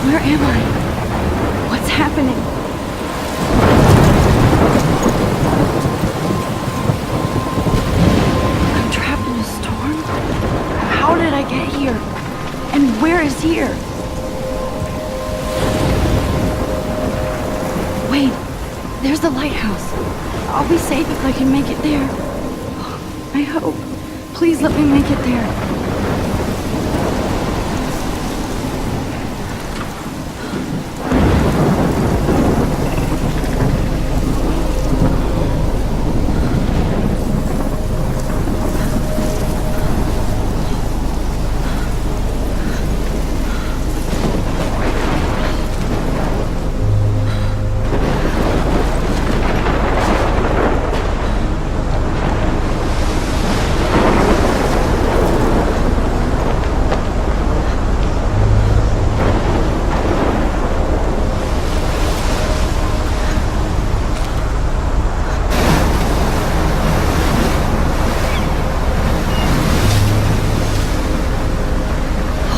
Where am I? What's happening? I'm trapped in a storm? How did I get here? And where is here? Wait, there's the lighthouse. I'll be safe if I can make it there. I hope. Please let me make it there.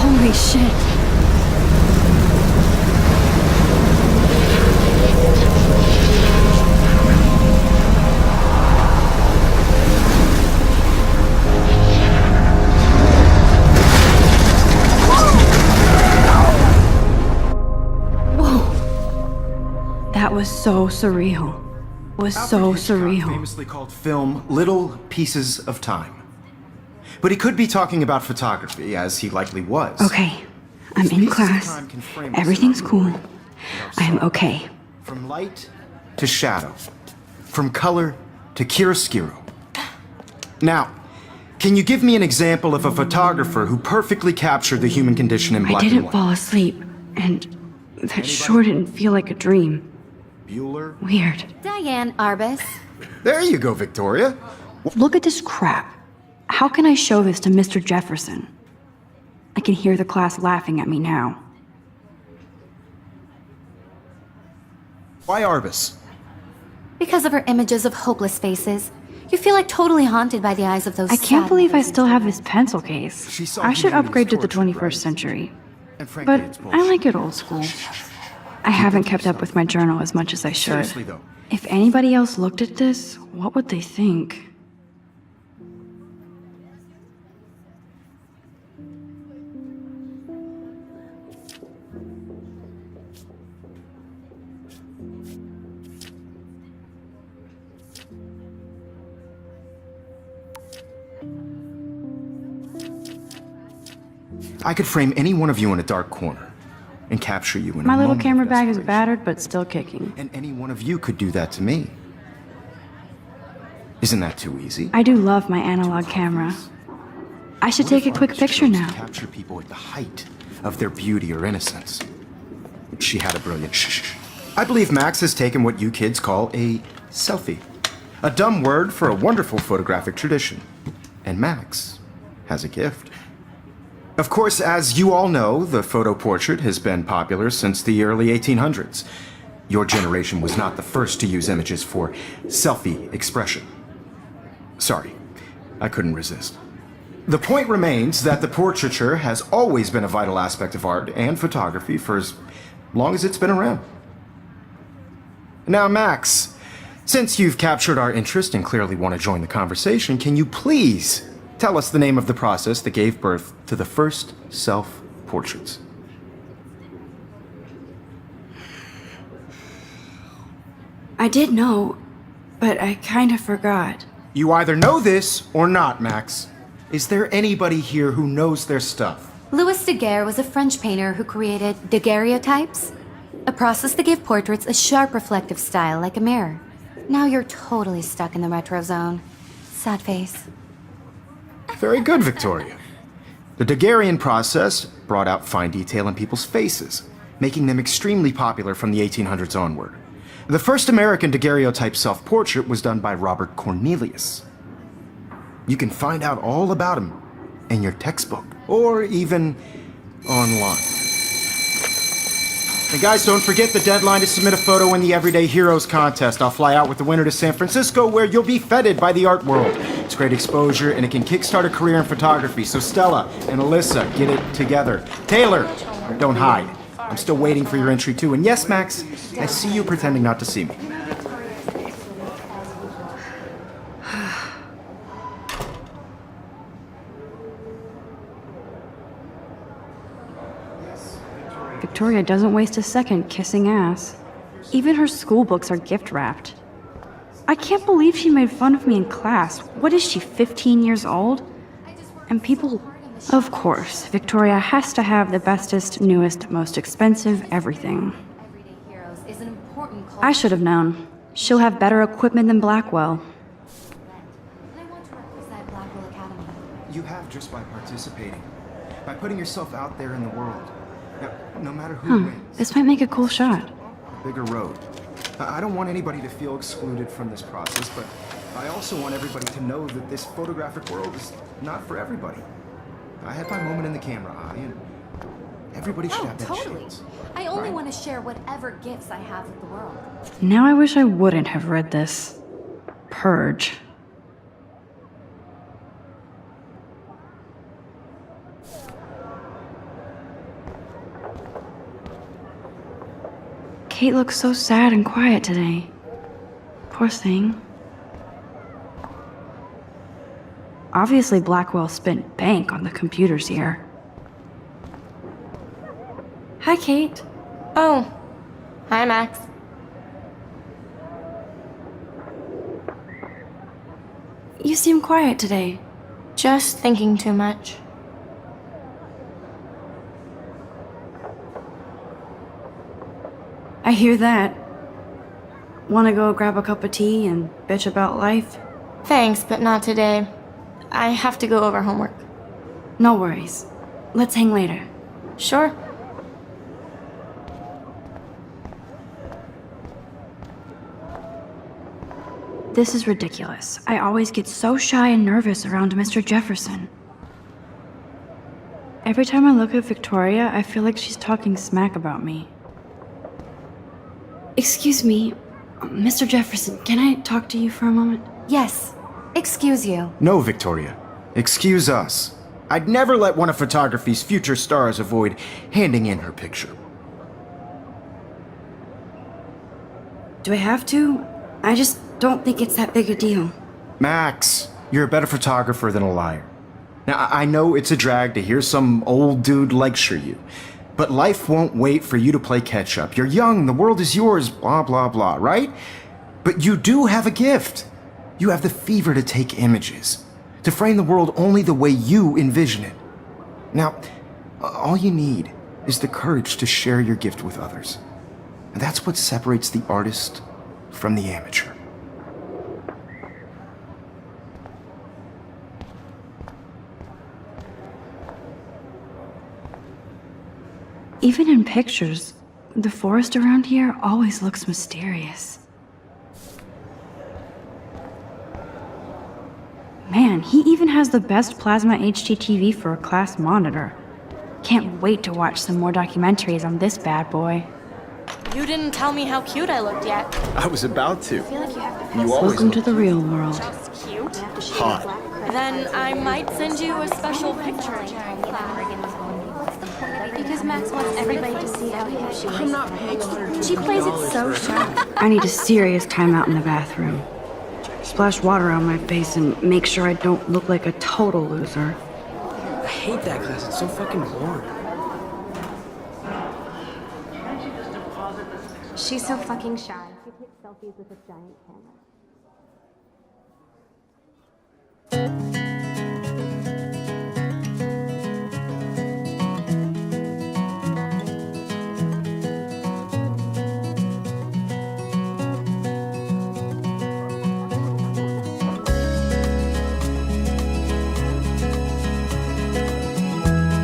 Holy shit. Whoa. That was so surreal. It was so surreal. Famously called film Little Pieces of Time. But he could be talking about photography, as he likely was. Okay, I'm in class. Everything's cool. I'm okay. From light to shadow. From color to chiaroscuro. Now, can you give me an example of a photographer who perfectly captured the human condition in black and I didn't white? fall asleep, and that sure didn't feel like a dream. Bueller? Weird. Diane Arbus. There you go, Victoria. Look at this crap. How can I show this to Mr. Jefferson? I can hear the class laughing at me now. Why Arbus? Because of her images of hopeless faces. You feel like totally haunted by the eyes of those I can't sad believe I mothers still and have children. this pencil case. She saw I should humanity's upgrade to the tortured 21st race. century. And frankly, But it's I bullshit. like it old school. I haven't kept up with my journal as much as I should. Seriously, though. If anybody else looked at this, what would they think? I could frame any one of you in a dark corner and capture you in My a little moment camera of bag is desperation. battered, but still kicking. And any one of you could do that to me. Isn't that too easy? I do love my analog camera. I should take a quick picture Chose now. to capture people at the height of their beauty or innocence. She had a brilliant shh. I believe Max has taken what you kids call a selfie. A dumb word for a wonderful photographic tradition. And Max has a gift. Of course, as you all know, the photo portrait has been popular since the early 1800s. Your generation was not the first to use images for selfie expression. Sorry, I couldn't resist. The point remains that the portraiture has always been a vital aspect of art and photography for as long as it's been around. Now, Max, since you've captured our interest and clearly want to join the conversation, can you please tell us the name of the process that gave birth to the first self-portraits? I did know, but I kind of forgot. You either know this or not, Max. Is there anybody here who knows their stuff? Louis Daguerre was a French painter who created daguerreotypes, a process that gave portraits a sharp reflective style like a mirror. Now you're totally stuck in the retro zone. Sad face. Very good, Victoria. The Daguerrean process brought out fine detail in people's faces, making them extremely popular from the 1800s onward. The first American daguerreotype self-portrait was done by Robert Cornelius. You can find out all about him in your textbook, or even online. And guys, don't forget the deadline to submit a photo in the Everyday Heroes contest. I'll fly out with the winner to San Francisco, where you'll be feted by the art world. It's great exposure, and it can kickstart a career in photography. So Stella and Alyssa, get it together. Taylor, don't hide. I'm still waiting for your entry too. And yes, Max, I see you pretending not to see me. Victoria doesn't waste a second kissing ass. Even her school books are gift wrapped. I can't believe she made fun of me in class. What is she, 15 years old? And people... Of course, Victoria has to have the bestest, newest, most expensive everything. Everyday Heroes is an important I should have known. She'll have better equipment than Blackwell. And I want to represent Blackwell Academy. You have just by participating, by putting yourself out there in the world. Now, no matter who wins, This might make a cool shot. a bigger road. I don't want anybody to feel excluded from this process, but I also want everybody to know that this photographic world is not for everybody. I had my moment in the camera eye, and everybody should have that chance. I only want to share whatever gifts I have with the world. Now I wish I wouldn't have read this. Purge. Kate looks so sad and quiet today. Poor thing. Obviously, Blackwell spent bank on the computers here. Hi, Kate. Oh, hi, Max. You seem quiet today. Just thinking too much. I hear that. Wanna go grab a cup of tea and bitch about life? Thanks, but not today. I have to go over homework. No worries. Let's hang later. Sure. This is ridiculous. I always get so shy and nervous around Mr. Jefferson. Every time I look at Victoria, I feel like she's talking smack about me. Excuse me, Mr. Jefferson, can I talk to you for a moment? Yes. Excuse you. No, Victoria. Excuse us. I'd never let one of photography's future stars avoid handing in her picture. Do I have to? I just don't think it's that big a deal. Max, you're a better photographer than a liar. Now, I know it's a drag to hear some old dude lecture you, but life won't wait for you to play catch-up. You're young, the world is yours, blah, blah, blah, right? But you do have a gift. You have the fever to take images, to frame the world only the way you envision it. Now, all you need is the courage to share your gift with others. And that's what separates the artist from the amateur. Even in pictures, the forest around here always looks mysterious. He even has the best plasma HDTV for a class monitor. Can't wait to watch some more documentaries on this bad boy. You didn't tell me how cute I looked yet. I was about to. You always Welcome to the real world. Just cute. hot. Then I might send you a special picture. Because Max wants everybody to see how hip she is. I'm not paying $150. She plays it so sharp. I need a serious timeout in the bathroom. Splash water on my face and make sure I don't look like a total loser. I hate that class. It's so fucking boring. She's so fucking shy. She takes selfies with a giant camera.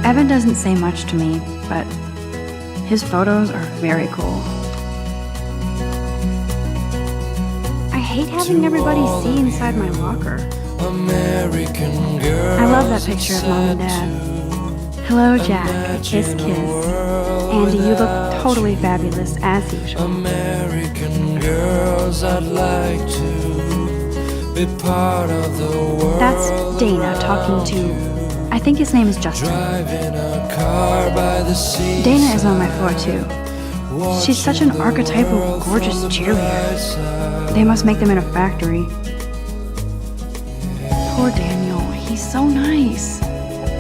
Evan doesn't say much to me, but his photos are very cool. I hate having everybody see inside my locker. American girl. I love that picture of Mom and Dad. Hello, Jack. Kiss, kiss. Andy, you look totally fabulous, as usual. American girls, I'd like to be part of the world. That's Dana talking to... I think his name is Justin. Driving a car by the sea. Dana is on my floor, too. She's such an archetypal, gorgeous cheerleader. They must make them in a factory. Poor Daniel, he's so nice.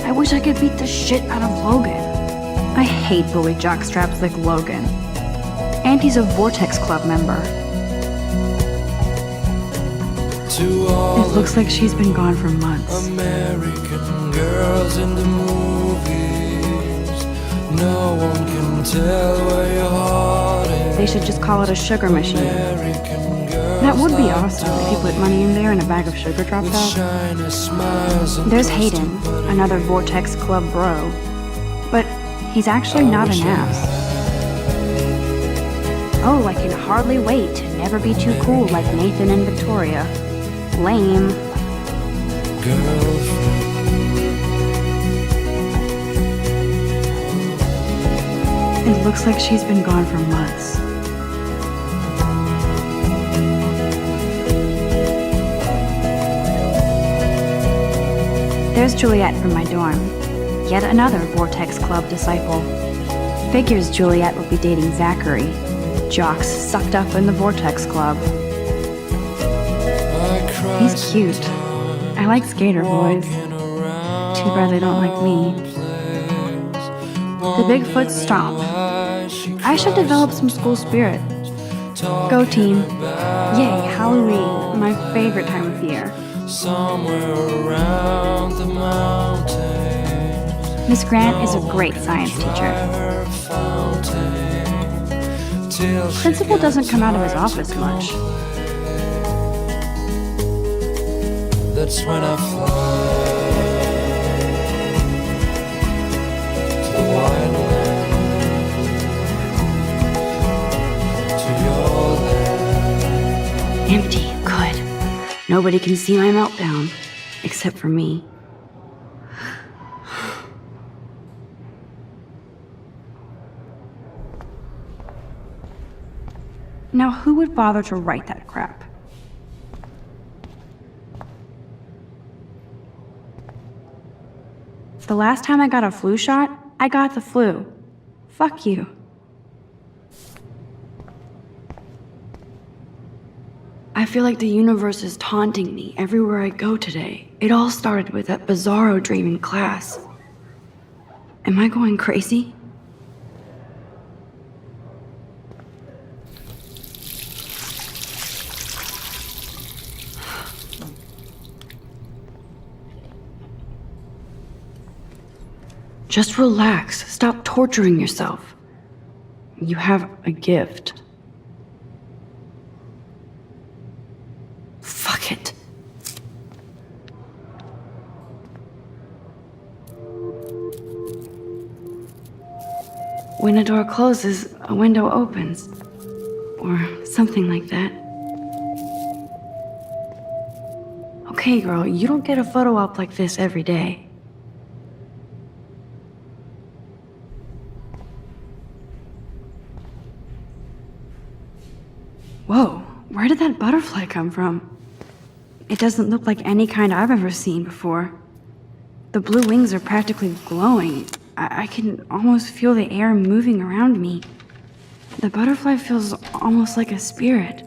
I wish I could beat the shit out of Logan. I hate bully jockstraps like Logan. And he's a Vortex Club member. To all It looks like she's been gone for months. American girls in the movies. No one can tell where your heart is. They should just call it a sugar machine. American girls. That would be awesome if you put money in there and a bag of sugar dropped out. Shiny smiles and There's Hayden, another Vortex Club bro. But he's actually not an ass. Oh, I can hardly wait to never be too cool like Nathan and Victoria. Lame. girlfriend. It looks like she's been gone for months. There's Juliet from my dorm. Yet another Vortex Club disciple. Figures Juliet will be dating Zachary. Jocks sucked up in the Vortex Club. He's cute. I like skater boys. Too bad they don't like me. The Bigfoot Stomp. I should develop some school spirit. Go team. Yay, Halloween, my favorite time of year. Somewhere around the mountain. Miss Grant is a great science teacher. Principal doesn't come out of his office much. That's when I fly to the wildland, to your land. Empty, good. Nobody can see my meltdown, except for me. Now, who would bother to write that crap? The last time I got a flu shot, I got the flu. Fuck you. I feel like the universe is taunting me everywhere I go today. It all started with that bizarro dream in class. Am I going crazy? Just relax. Stop torturing yourself. You have a gift. Fuck it. When a door closes, a window opens. Or something like that. Okay. Okay, girl, you don't get a photo op like this every day. Whoa, where did that butterfly come from? It doesn't look like any kind I've ever seen before. The blue wings are practically glowing. I can almost feel the air moving around me. The butterfly feels almost like a spirit.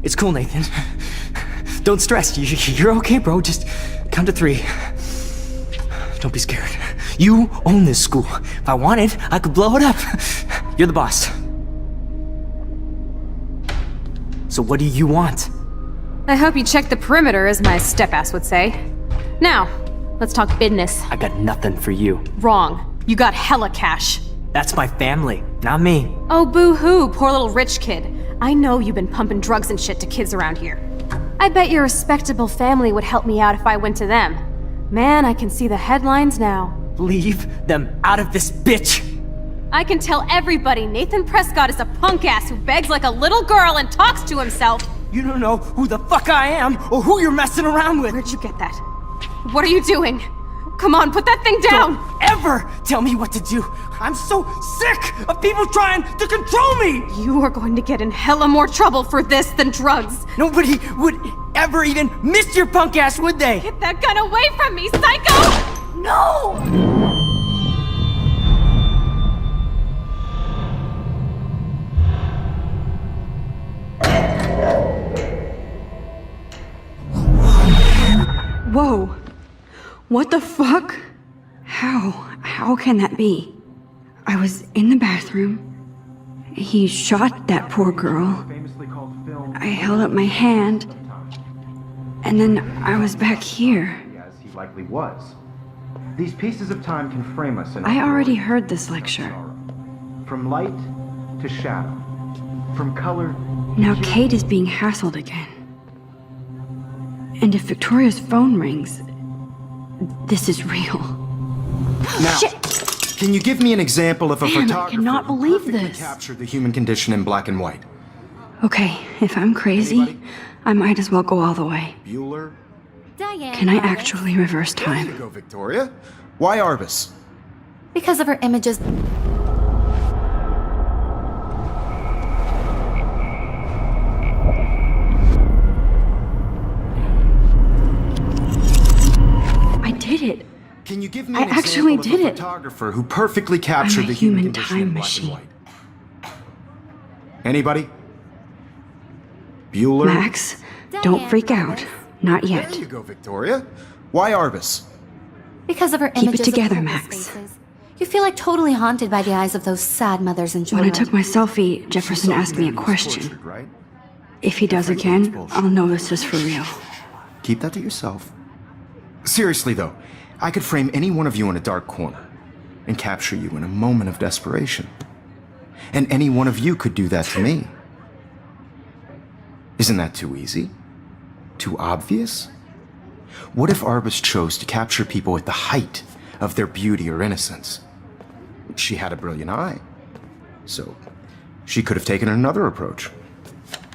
It's cool, Nathan. Don't stress. You're okay, bro. Just count to 3. Don't be scared. You own this school. If I wanted, I could blow it up. You're the boss. So what do you want? I hope you checked the perimeter, as my step-ass would say. Now, let's talk business. I got nothing for you. Wrong. You got hella cash. That's my family, not me. Oh, boo-hoo, poor little rich kid. I know you've been pumping drugs and shit to kids around here. I bet your respectable family would help me out if I went to them. Man, I can see the headlines now. Leave them out of this bitch! I can tell everybody Nathan Prescott is a punk ass who begs like a little girl and talks to himself. You don't know who the fuck I am or who you're messing around with. Where'd you get that? What are you doing? Come on, put that thing down! Don't ever tell me what to do! I'm so sick of people trying to control me! You are going to get in hella more trouble for this than drugs. Nobody would ever even miss your punk ass, would they? Get that gun away from me, psycho! No! Whoa. What the fuck? How can that be? I was in the bathroom. He shot that poor girl. I held up my hand. And then I was back here. As he likely was. These pieces of time can frame us in I already heard this lecture. From light to shadow. From color. Now Kate is being hassled again. And if Victoria's phone rings, this is real. Now, can you give me an example of a Man, I photographer cannot who believe perfectly this. captured the human condition in black and white? Okay, if I'm crazy, Anybody? I might as well go all the way. Bueller? Diane. Can I Arbus. actually reverse There you time? go, Victoria. Why Arbus? Because of her images. I did it. Can you give me I an actually example did of a it. photographer who perfectly captured I'm a the human human condition in time black machine. and white? Anybody? Bueller? Max, don't freak out. Not There yet. you go, Victoria. Why Arbus? Because of her Keep it images together, of homeless Max. faces. You feel like totally haunted by the eyes of those sad mothers and When children. I took my selfie, Jefferson asked me a question. Tortured, right? If he does again, I'll know this is for real. Keep that to yourself. Seriously, though, I could frame any one of you in a dark corner and capture you in a moment of desperation. And any one of you could do that to me. Isn't that too easy? Too obvious? What if Arbus chose to capture people at the height of their beauty or innocence? She had a brilliant eye. So, she could have taken another approach.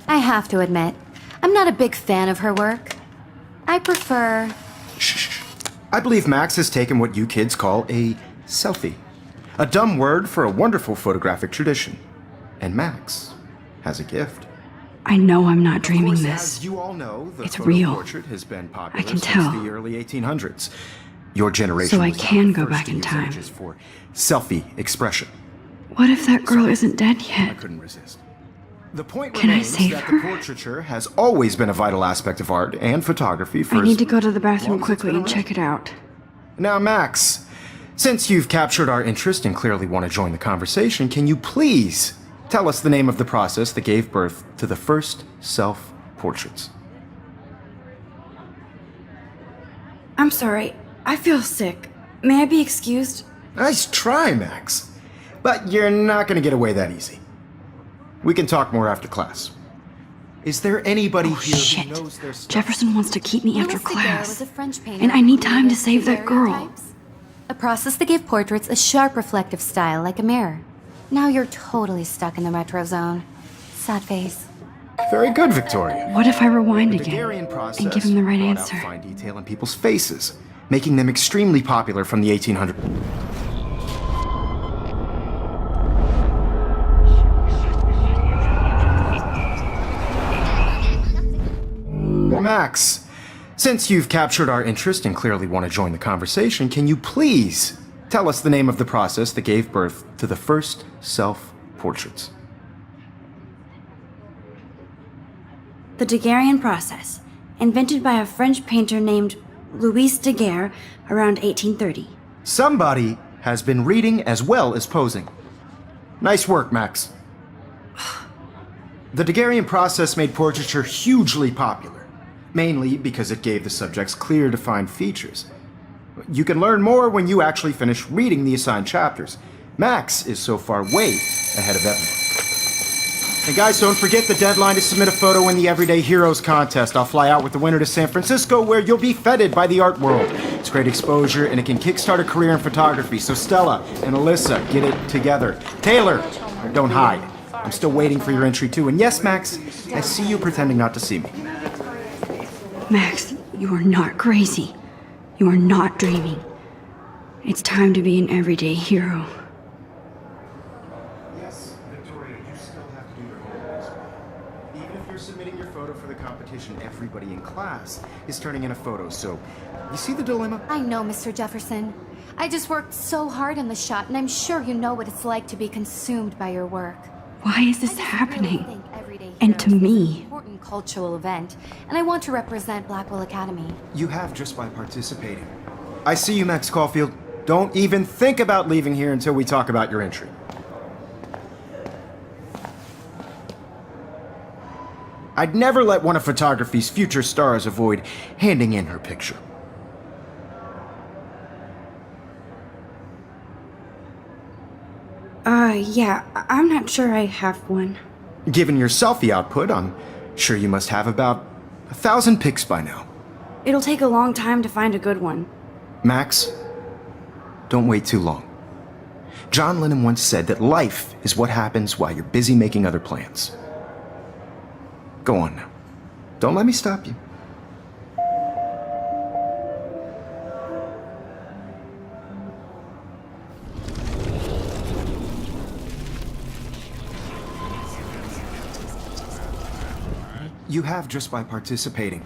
I have to admit, I'm not a big fan of her work. I prefer... Shh. I believe Max has taken what you kids call a selfie. A dumb word for a wonderful photographic tradition. And Max has a gift. I know I'm not dreaming Of course, this. as you all know, the It's photo real. portrait has been popular I can since tell. the early 1800s. Your generation So I was not can the go first back to in use time. images for selfie expression. What if that girl isn't dead I yet? couldn't resist. The point Can I remains save that her? the portraiture has always been a vital aspect of art and photography for I as need to go to the bathroom long as it's quickly been and around. check it out. Now, Max, since you've captured our interest and clearly want to join the conversation, can you please tell us the name of the process that gave birth to the first self-portraits? I'm sorry. I feel sick. May I be excused? Nice try, Max. But you're not going to get away that easy. We can talk more after class. Is there anybody Oh, here shit. who knows their stuff? Jefferson wants to keep me after Louis Daguerre class. was a French painter And I need who time to created save that girl. daguerreotypes, a process that gave portraits a sharp reflective style like a mirror. Now you're totally stuck in the retro zone. Sad face. Very good, Victoria. What if I rewind The again Daguerrean process and give him the right brought answer? out fine detail in people's faces, making them extremely popular from the 1800s. Max, since you've captured our interest and clearly want to join the conversation, can you please tell us the name of the process that gave birth to the first self-portraits? The Daguerrean process, invented by a French painter named Louis Daguerre around 1830. Somebody has been reading as well as posing. Nice work, Max. The Daguerrean process made portraiture hugely popular, mainly because it gave the subjects clear, defined features. You can learn more when you actually finish reading the assigned chapters. Max is so far way ahead of everyone. And guys, don't forget the deadline to submit a photo in the Everyday Heroes contest. I'll fly out with the winner to San Francisco, where you'll be feted by the art world. It's great exposure, and it can kickstart a career in photography. So Stella and Alyssa, get it together. Taylor, don't hide. I'm still waiting for your entry too. And yes, Max, I see you pretending not to see me. Max, you are not crazy. You are not dreaming. It's time to be an everyday hero. Yes, Victoria, you still have to do your homework as well. Even if you're submitting your photo for the competition, everybody in class is turning in a photo, so you see the dilemma? I know, Mr. Jefferson. I just worked so hard on the shot, and I'm sure you know what it's like to be consumed by your work. Why is I this just really happening? think Everyday And to Heroes is an me? important cultural event, and I want to represent Blackwell Academy. You have just by participating. I see you, Max Caulfield. Don't even think about leaving here until we talk about your entry. I'd never let one of photography's future stars avoid handing in her picture. Yeah, I'm not sure I have one. Given your selfie output, I'm sure you must have about 1,000 pics by now. It'll take a long time to find a good one. Max, don't wait too long. John Lennon once said that life is what happens while you're busy making other plans. Go on now. Don't let me stop you. You have just by participating,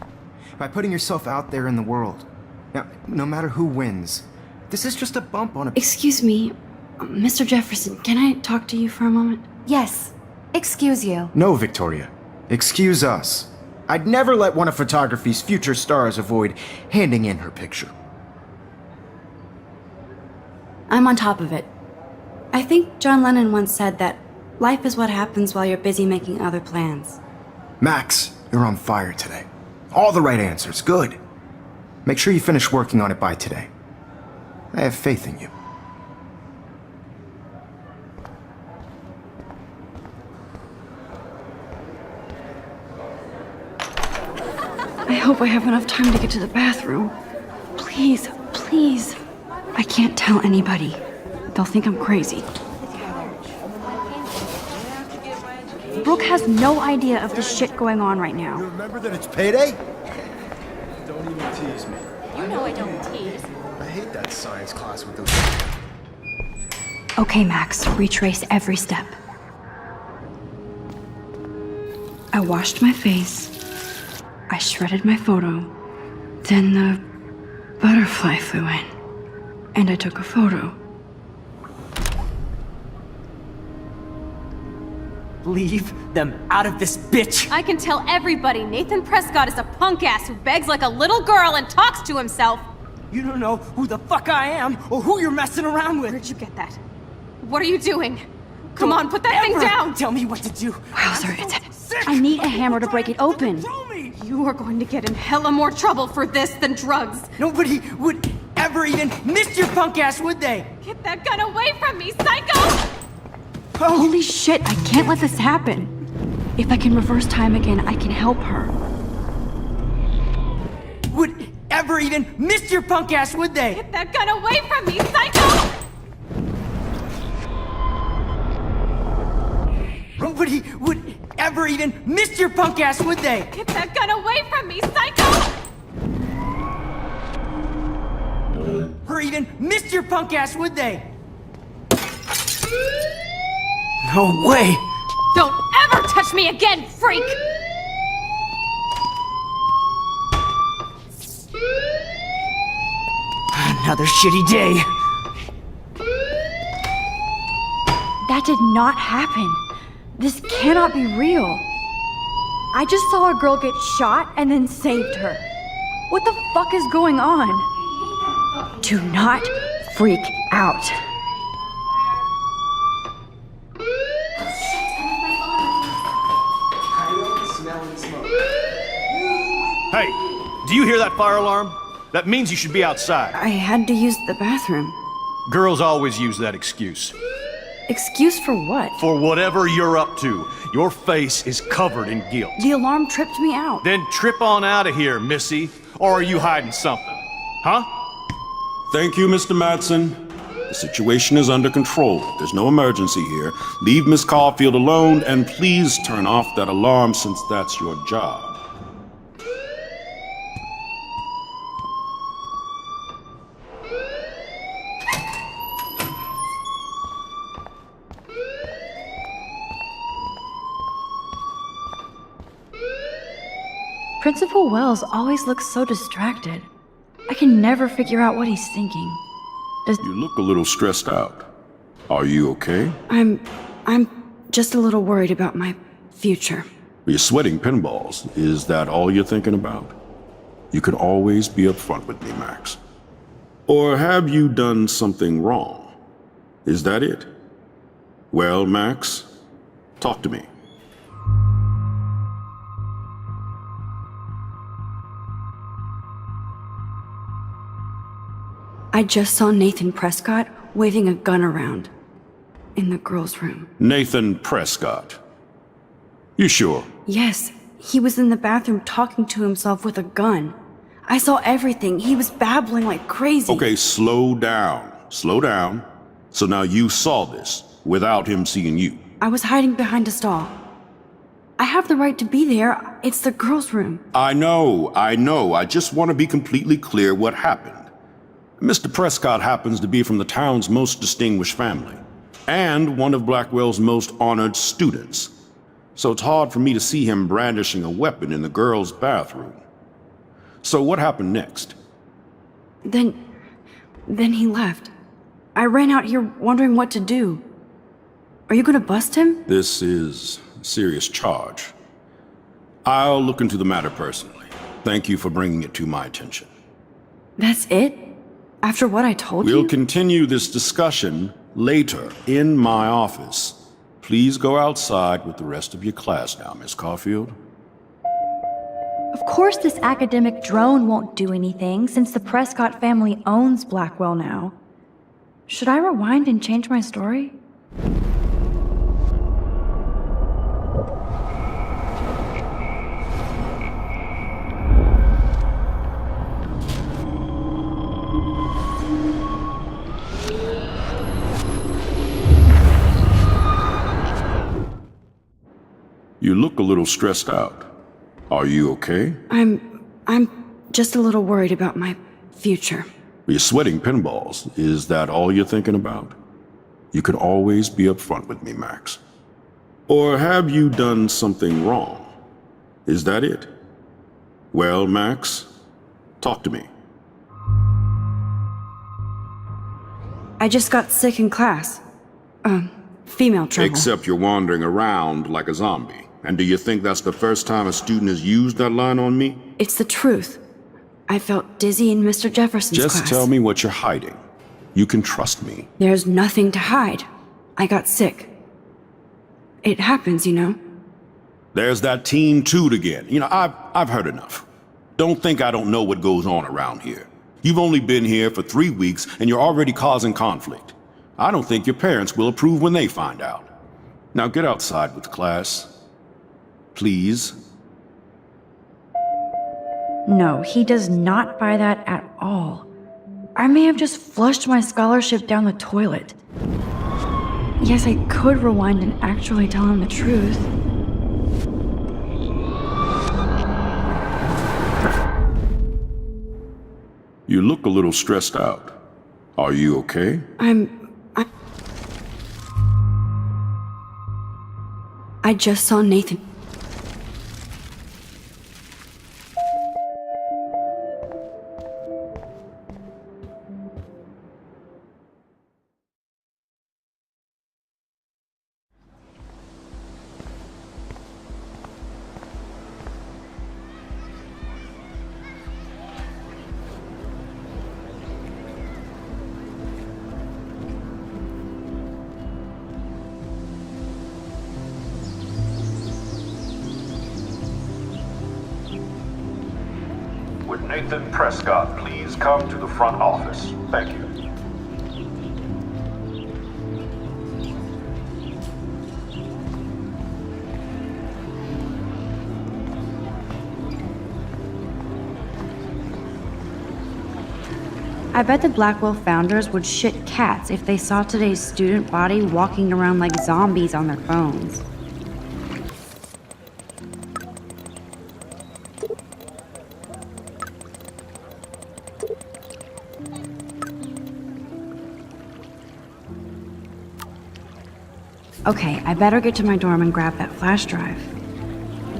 by putting yourself out there in the world. Now, no matter who wins, this is just a bump on a... Excuse me, Mr. Jefferson, can I talk to you for a moment? Yes, excuse you. No, Victoria. Excuse us. I'd never let one of photography's future stars avoid handing in her picture. I'm on top of it. I think John Lennon once said that life is what happens while you're busy making other plans. Max, you're on fire today. All the right answers. Good. Make sure you finish working on it by today. I have faith in you. I hope I have enough time to get to the bathroom. Please, please. I can't tell anybody. They'll think I'm crazy. Brooke has no idea of the shit going on right now. Remember that it's payday? Don't even tease me. You know I don't tease. I hate that science class with those. Okay, Max, retrace every step. I washed my face. I shredded my photo. Then the butterfly flew in. And I took a photo. Leave them out of this bitch! I can tell everybody Nathan Prescott is a punk ass who begs like a little girl and talks to himself. You don't know who the fuck I am or who you're messing around with. Where'd you get that? What are you doing? Come on, put that thing Ever down! Tell me what to do. Wowzer, Sick. I need a hammer to break it open. Control me. You are going to get in hella more trouble for this than drugs. Nobody would ever even miss your punk ass, would they? Get that gun away from me, psycho! Holy shit, I can't let this happen. If I can reverse time again, I can help her. Would ever even miss your punk ass, would they? Get that gun away from me, psycho! Nobody would ever even miss your punk ass, would they? Get that gun away from me, psycho! Or even miss your punk ass, would they? No way! Don't ever touch me again, freak! Another shitty day. That did not happen. This cannot be real. I just saw a girl get shot and then saved her. What the fuck is going on? Do not freak out. Hey, do you hear that fire alarm? That means you should be outside. I had to use the bathroom. Girls always use that excuse. Excuse for what? For whatever you're up to, your face is covered in guilt. The alarm tripped me out. Then trip on out of here, Missy. Or are you hiding something? Huh? Thank you, Mr. Madsen. The situation is under control. There's no emergency here. Leave Miss Caulfield alone, and please turn off that alarm since that's your job. Principal Wells always looks so distracted. I can never figure out what he's thinking. You look a little stressed out. Are you okay? I'm just a little worried about my future. You're sweating pinballs. Is that all you're thinking about? You can always be upfront with me, Max. Or have you done something wrong? Is that it? Well, Max, talk to me. I just saw Nathan Prescott waving a gun around in the girls' room. Nathan Prescott. You sure? Yes, he was in the bathroom talking to himself with a gun. I saw everything. He was babbling like crazy. Okay, slow down. Slow down. So now you saw this without him seeing you. I was hiding behind a stall. I have the right to be there. It's the girls' room. I know. I just want to be completely clear what happened. Mr. Prescott happens to be from the town's most distinguished family, and one of Blackwell's most honored students. So it's hard for me to see him brandishing a weapon in the girls' bathroom. So what happened next? Then he left. I ran out here wondering what to do. Are you gonna bust him? This is a serious charge. I'll look into the matter personally. Thank you for bringing it to my attention. That's it? After what I told you? We'll continue this discussion later in my office. Please go outside with the rest of your class now, Miss Caulfield. Of course this academic drone won't do anything since the Prescott family owns Blackwell now. Should I rewind and change my story? You look a little stressed out. Are you okay? I'm just a little worried about my future. You're sweating pinballs. Is that all you're thinking about? You can always be upfront with me, Max. Or have you done something wrong? Is that it? Well, Max, talk to me. I just got sick in class. Female trouble. Except you're wandering around like a zombie. And do you think that's the first time a student has used that line on me? It's the truth. I felt dizzy in Mr. Jefferson's class. Just tell me what you're hiding. You can trust me. There's nothing to hide. I got sick. It happens, you know. There's that Team Toot again. You know, I've heard enough. Don't think I don't know what goes on around here. You've only been here for 3 weeks and you're already causing conflict. I don't think your parents will approve when they find out. Now get outside with class. Please. No, he does not buy that at all. I may have just flushed my scholarship down the toilet. Yes, I could rewind and actually tell him the truth. You look a little stressed out. Are you okay? I just saw Nathan. Would Nathan Prescott please come to the front office? Thank you. I bet the Blackwell founders would shit cats if they saw today's student body walking around like zombies on their phones. Okay, I better get to my dorm and grab that flash drive.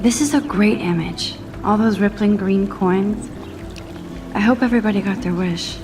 This is a great image. All those rippling green coins. I hope everybody got their wish.